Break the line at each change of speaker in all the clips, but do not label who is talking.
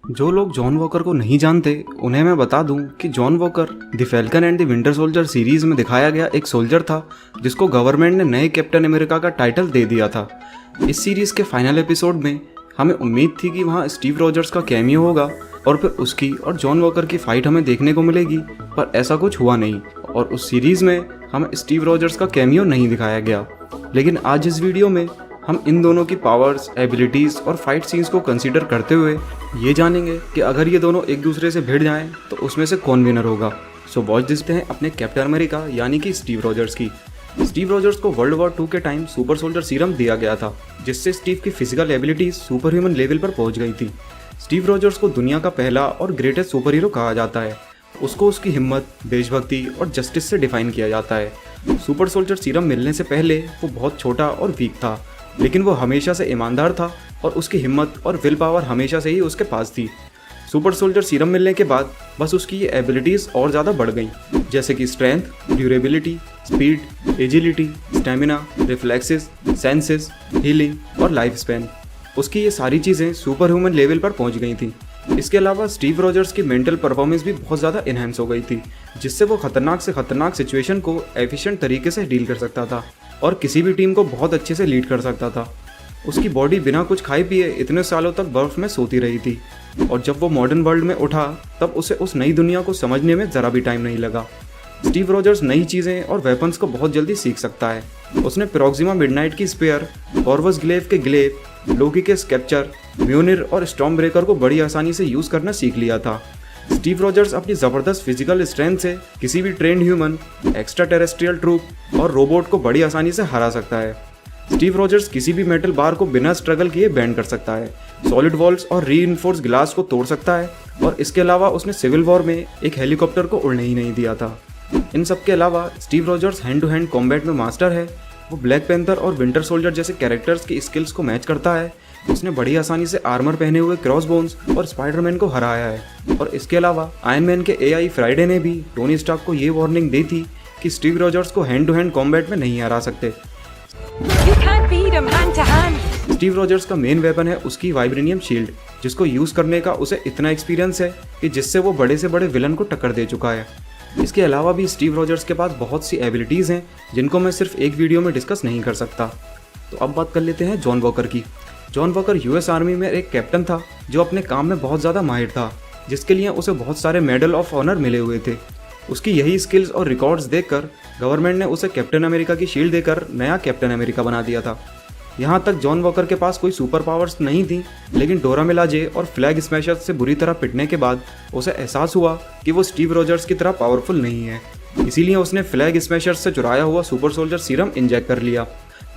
जो लोग John walker को नहीं जानते उन्हें मैं बता दूं कि John walker the falcon and the winter soldier series में दिखाया गया एक सोल्जर था जिसको गवर्नमेंट ने नए कैप्टन अमेरिका का टाइटल दे दिया था। इस सीरीज के फाइनल एपिसोड में हमें उम्मीद थी कि वहाँ स्टीव रॉजर्स का कैमियो होगा और फिर उसकी और जॉन वॉकर की फाइट हमें देखने को मिलेगी, पर ऐसा कुछ हुआ नहीं और उस सीरीज में हमें स्टीव रॉजर्स का कैमियो नहीं दिखाया गया। लेकिन आज इस वीडियो में हम इन दोनों की पावर्स, एबिलिटीज़ और फाइट सीन्स को कंसीडर करते हुए ये जानेंगे कि अगर ये दोनों एक दूसरे से भिड़ जाएं तो उसमें से कौन विनर होगा। सो वॉच दिखते हैं अपने कैप्टन अमेरिका यानी कि स्टीव रॉजर्स की। स्टीव रॉजर्स को वर्ल्ड वॉर 2 के टाइम सुपर सोल्जर सीरम दिया गया था जिससे स्टीव की physical abilities super human level पर पहुंच गई थी। स्टीव रॉजर्स को दुनिया का पहला और ग्रेटेस्ट सुपर हीरो कहा जाता है। उसको उसकी हिम्मत, देशभक्ति और जस्टिस से डिफाइन किया जाता है। सुपर सोल्जर सीरम मिलने से पहले वो बहुत छोटा और वीक था, लेकिन वो हमेशा से ईमानदार था और उसकी हिम्मत और विल पावर हमेशा से ही उसके पास थी। सुपर सोल्जर सीरम मिलने के बाद बस उसकी ये एबिलिटीज़ और ज़्यादा बढ़ गईं, जैसे कि strength, durability, speed, agility, stamina, reflexes, senses, healing और लाइफ स्पैन। उसकी ये सारी चीज़ें सुपर ह्यूमन लेवल पर पहुंच गई थी। इसके अलावा स्टीव रॉजर्स की मेंटल परफॉर्मेंस भी बहुत ज़्यादा इन्हेंस हो गई थी, जिससे वो खतरनाक से खतरनाक सिचुएशन को एफिशिएंट तरीके से डील कर सकता था और किसी भी टीम को बहुत अच्छे से लीड कर सकता था। उसकी बॉडी बिना कुछ खाए पिए इतने सालों तक बर्फ में सोती रही थी और जब वो मॉडर्न वर्ल्ड में उठा तब उसे उस नई दुनिया को समझने में ज़रा भी टाइम नहीं लगा। स्टीव रॉजर्स नई चीज़ें और वेपन्स को बहुत जल्दी सीख सकता है। उसने प्रोक्सिमा मिडनाइट की स्पेयर, कॉर्वस ग्लेव के ग्लेव, लोकी के स्केप्चर, म्यूनिर और स्टॉर्म ब्रेकर को बड़ी आसानी से यूज़ करना सीख लिया था। स्टीव रॉजर्स अपनी ज़बरदस्त फिजिकल स्ट्रेंथ से किसी भी trained human, extraterrestrial troop और रोबोट को बड़ी आसानी से हरा सकता है। स्टीव रॉजर्स किसी भी मेटल बार को बिना स्ट्रगल किए बेंड कर सकता है, सॉलिड वॉल्स और रीइंफोर्स ग्लास को तोड़ सकता है और इसके अलावा उसने सिविल वॉर में एक हेलीकॉप्टर को उड़ने ही नहीं दिया था। इन सब के अलावा Steve Rogers hand to hand combat में मास्टर है। वो ब्लैक पैंथर और विंटर सोल्जर जैसे कैरेक्टर्स की स्किल्स को मैच करता है। उसने बड़ी आसानी से आर्मर पहने हुए क्रॉसबोन्स और स्पाइडरमैन को हराया है और इसके अलावा आयरन मैन के एआई फ्राइडे ने भी टोनी स्टार्क को ये वार्निंग दी थी कि स्टीव रॉजर्स को हैंड टू हैंड कॉम्बैट में नहीं हरा सकते। स्टीव रॉजर्स का मेन वेपन है उसकी वाइब्रेनियम शील्ड, जिसको यूज़ करने का उसे इतना एक्सपीरियंस है कि जिससे वो बड़े से बड़े विलन को टक्कर दे चुका है। इसके अलावा भी स्टीव रॉजर्स के पास बहुत सी एबिलिटीज़ हैं जिनको मैं सिर्फ एक वीडियो में डिस्कस नहीं कर सकता। तो अब बात कर लेते हैं जॉन वॉकर की। जॉन वॉकर यूएस आर्मी में एक कैप्टन था जो अपने काम में बहुत ज़्यादा माहिर था, जिसके लिए उसे बहुत सारे मेडल ऑफ ऑनर मिले हुए थे। उसकी यही स्किल्स और रिकॉर्ड्स देखकर गवर्नमेंट ने उसे कैप्टन अमेरिका की शील्ड देकर नया कैप्टन अमेरिका बना दिया था। यहाँ तक जॉन वॉकर के पास कोई सुपर पावर्स नहीं थी, लेकिन डोरा मिलाजे और फ्लैग स्मैशर्स से बुरी तरह पिटने के बाद उसे एहसास हुआ कि वो स्टीव रॉजर्स की तरह पावरफुल नहीं है। इसीलिए उसने फ्लैग स्मैशर्स से चुराया हुआ सुपर सोल्जर सीरम इंजेक्ट कर लिया,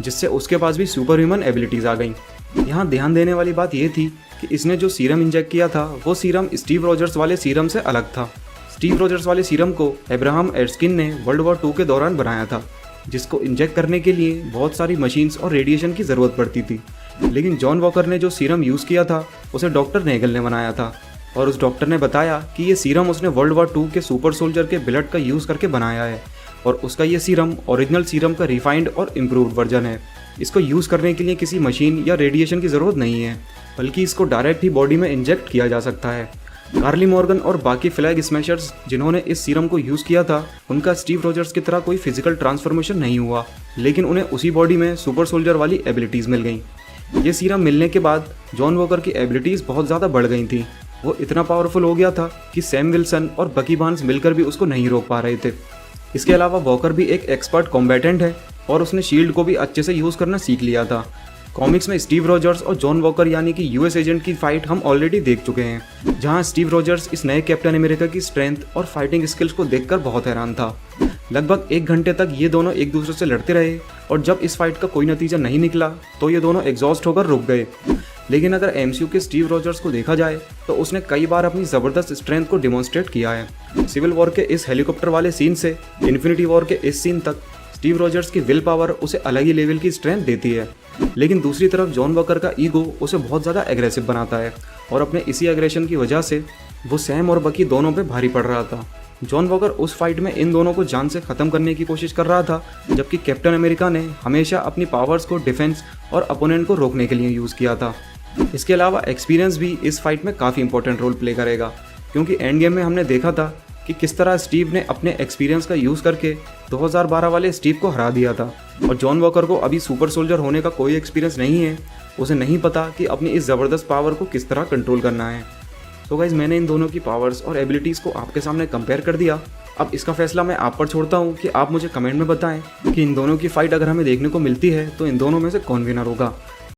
जिससे उसके पास भी सुपर ह्यूमन एबिलिटीज़ आ गईं। यहाँ ध्यान देने वाली बात यह थी कि इसने जो सीरम इंजेक्ट किया था वो सीरम स्टीव रॉजर्स वाले सीरम से अलग था। स्टीव रॉजर्स वाले सीरम को अब्राहम एर्स्किन ने वर्ल्ड वॉर 2 के दौरान बनाया था, जिसको इंजेक्ट करने के लिए बहुत सारी मशीन्स और रेडिएशन की ज़रूरत पड़ती थी। लेकिन जॉन वॉकर ने जो सीरम यूज़ किया था उसे डॉक्टर नेगल ने बनाया था और उस डॉक्टर ने बताया कि ये सीरम उसने वर्ल्ड वॉर 2 के सुपर सोल्जर के ब्लड का यूज़ करके बनाया है और उसका ये सीरम ओरिजिनल सीरम का रिफाइंड और इम्प्रूव्ड वर्जन है। इसको यूज़ करने के लिए किसी मशीन या रेडिएशन की ज़रूरत नहीं है, बल्कि इसको डायरेक्ट ही बॉडी में इंजेक्ट किया जा सकता है। कार्ली मॉर्गन और बाकी फ्लैग स्मैशर्स जिन्होंने इस सीरम को यूज़ किया था उनका स्टीव रॉजर्स की तरह कोई फिजिकल ट्रांसफॉर्मेशन नहीं हुआ, लेकिन उन्हें उसी बॉडी में सुपर सोल्जर वाली एबिलिटीज़ मिल गईं। ये सीरम मिलने के बाद जॉन वॉकर की एबिलिटीज़ बहुत ज़्यादा बढ़ गई थी। वो इतना पावरफुल हो गया था कि सैम विल्सन और बकी बार्न्स मिलकर भी उसको नहीं रोक पा रहे थे। इसके अलावा वॉकर भी एक एक्सपर्ट कॉम्बैटेंट है और उसने शील्ड को भी अच्छे से यूज़ करना सीख लिया था। कॉमिक्स में स्टीव रॉजर्स और जॉन वॉकर यानी कि यूएस एजेंट की फाइट हम ऑलरेडी देख चुके हैं, जहां स्टीव रॉजर्स इस नए कैप्टन अमेरिका की स्ट्रेंथ और फाइटिंग स्किल्स को देखकर बहुत हैरान था। लगभग 1 घंटे तक ये दोनों एक दूसरे से लड़ते रहे और जब इस फाइट का कोई नतीजा नहीं निकला तो ये दोनों एग्जॉस्ट होकर रुक गए। लेकिन अगर एमसीयू के स्टीव रॉजर्स को देखा जाए तो उसने कई बार अपनी ज़बरदस्त स्ट्रेंथ को डिमॉन्स्ट्रेट किया है। सिविल वॉर के इस हेलीकॉप्टर वाले सीन से इन्फिनिटी वॉर के इस सीन तक स्टीव रॉजर्स की विल पावर उसे अलग ही लेवल की स्ट्रेंथ देती है। लेकिन दूसरी तरफ जॉन वॉकर का ईगो उसे बहुत ज़्यादा एग्रेसिव बनाता है और अपने इसी एग्रेशन की वजह से वो सैम और बकी दोनों पे भारी पड़ रहा था। जॉन वॉकर उस फाइट में इन दोनों को जान से ख़त्म करने की कोशिश कर रहा था, जबकि कैप्टन अमेरिका ने हमेशा अपनी पावर्स को डिफेंस और अपोनेंट को रोकने के लिए यूज़ किया था। इसके अलावा एक्सपीरियंस भी इस फाइट में काफ़ी इंपॉर्टेंट रोल प्ले करेगा, क्योंकि एंड गेम में हमने देखा था कि किस तरह स्टीव ने अपने एक्सपीरियंस का यूज़ करके 2012 वाले स्टीव को हरा दिया था। और जॉन वॉकर को अभी सुपर सोल्जर होने का कोई एक्सपीरियंस नहीं है, उसे नहीं पता कि अपनी इस ज़बरदस्त पावर को किस तरह कंट्रोल करना है। तो गाइज मैंने इन दोनों की पावर्स और एबिलिटीज़ को आपके सामने कंपेयर कर दिया। अब इसका फैसला मैं आप पर छोड़ता हूँ कि आप मुझे कमेंट में बताएं कि इन दोनों की फाइट अगर हमें देखने को मिलती है तो इन दोनों में से कौन विनर होगा।